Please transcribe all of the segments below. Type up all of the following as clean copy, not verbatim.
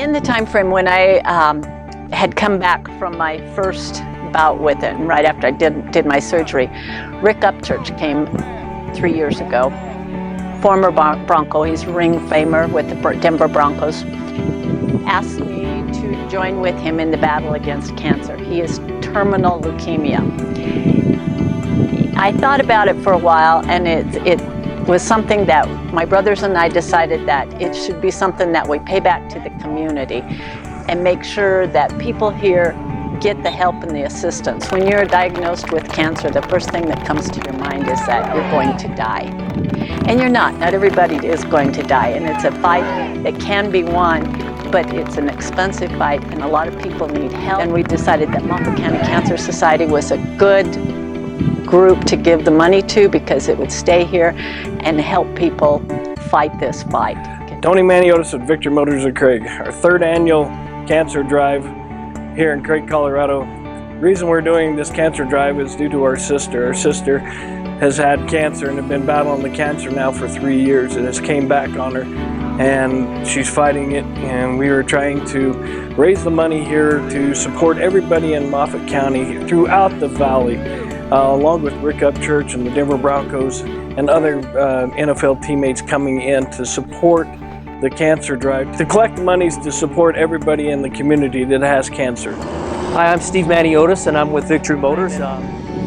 in the time frame when I had come back from my first bout with it, and right after I did my surgery, Rick Upchurch came 3 years ago. Former Bronco, he's ring famer with the Denver Broncos, asked me to join with him in the battle against cancer. He is terminal leukemia. I thought about it for a while, and it was something that my brothers and I decided that it should be something that we pay back to the community and make sure that people here get the help and the assistance. When you're diagnosed with cancer, the first thing that comes to your mind is that you're going to die. And you're not. Not everybody is going to die. And it's a fight that can be won, but it's an expensive fight, and a lot of people need help. And we decided that Moffat County Cancer Society was a good group to give the money to, because it would stay here and help people fight this fight. Tony Maniotis at Victory Motors of Craig. Our third annual cancer drive here in Craig, Colorado. The reason we're doing this cancer drive is due to our sister. Our sister has had cancer and has been battling the cancer now for 3 years. It has came back on her, and she's fighting it, and we are trying to raise the money here to support everybody in Moffat County throughout the valley, along with Rick Upchurch and the Denver Broncos and other NFL teammates coming in to support the cancer drive, to collect the monies to support everybody in the community that has cancer. Hi, I'm Steve Maniotis, and I'm with Victory Motors.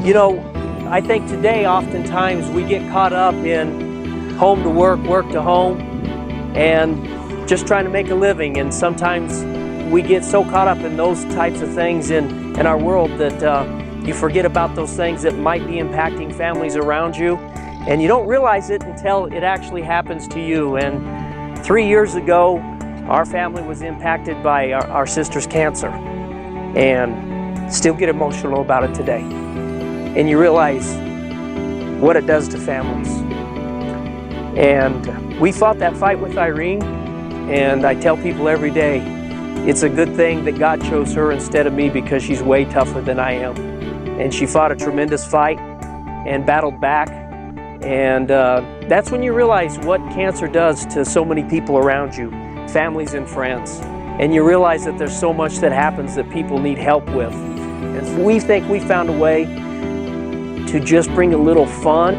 You know, I think today oftentimes we get caught up in home to work, work to home, and just trying to make a living, and sometimes we get so caught up in those types of things in our world that you forget about those things that might be impacting families around you, and you don't realize it until it actually happens to you. And 3 years ago, our family was impacted by our sister's cancer, and still get emotional about it today. And you realize what it does to families. And we fought that fight with Irene, and I tell people every day, it's a good thing that God chose her instead of me, because she's way tougher than I am. And she fought a tremendous fight and battled back. And that's when you realize what cancer does to so many people around you, families and friends. And you realize that there's so much that happens that people need help with. And we think we found a way to just bring a little fun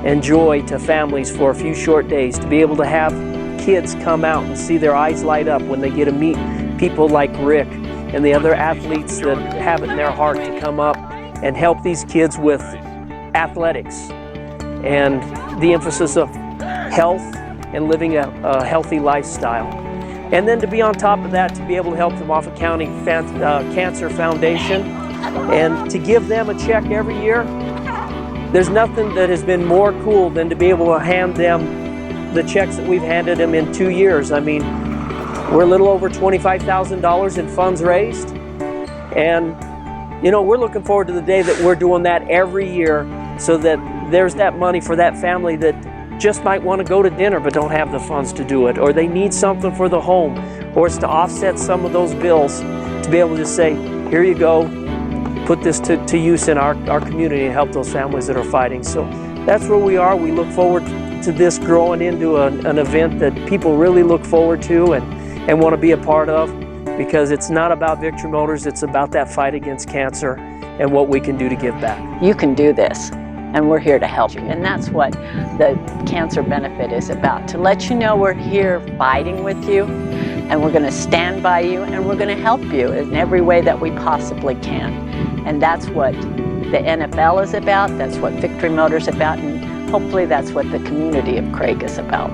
and joy to families for a few short days, to be able to have kids come out and see their eyes light up when they get to meet people like Rick and the other athletes that have it in their heart to come up and help these kids with athletics and the emphasis of health and living a healthy lifestyle. And then to be on top of that, to be able to help the Moffat County Cancer Foundation and to give them a check every year. There's nothing that has been more cool than to be able to hand them the checks that we've handed them in 2 years. I mean, we're a little over $25,000 in funds raised. And, you know, we're looking forward to the day that we're doing that every year, so that there's that money for that family that just might want to go to dinner but don't have the funds to do it, or they need something for the home, or it's to offset some of those bills, to be able to say, here you go, put this to use in our community and help those families that are fighting. So that's where we are. We look forward to this growing into an event that people really look forward to and want to be a part of, because it's not about Victory Motors, it's about that fight against cancer and what we can do to give back. You can do this, and we're here to help you. And that's what the cancer benefit is about, to let you know we're here fighting with you, and we're going to stand by you, and we're going to help you in every way that we possibly can. And that's what the NFL is about, that's what Victory Motors is about, and hopefully that's what the community of Craig is about.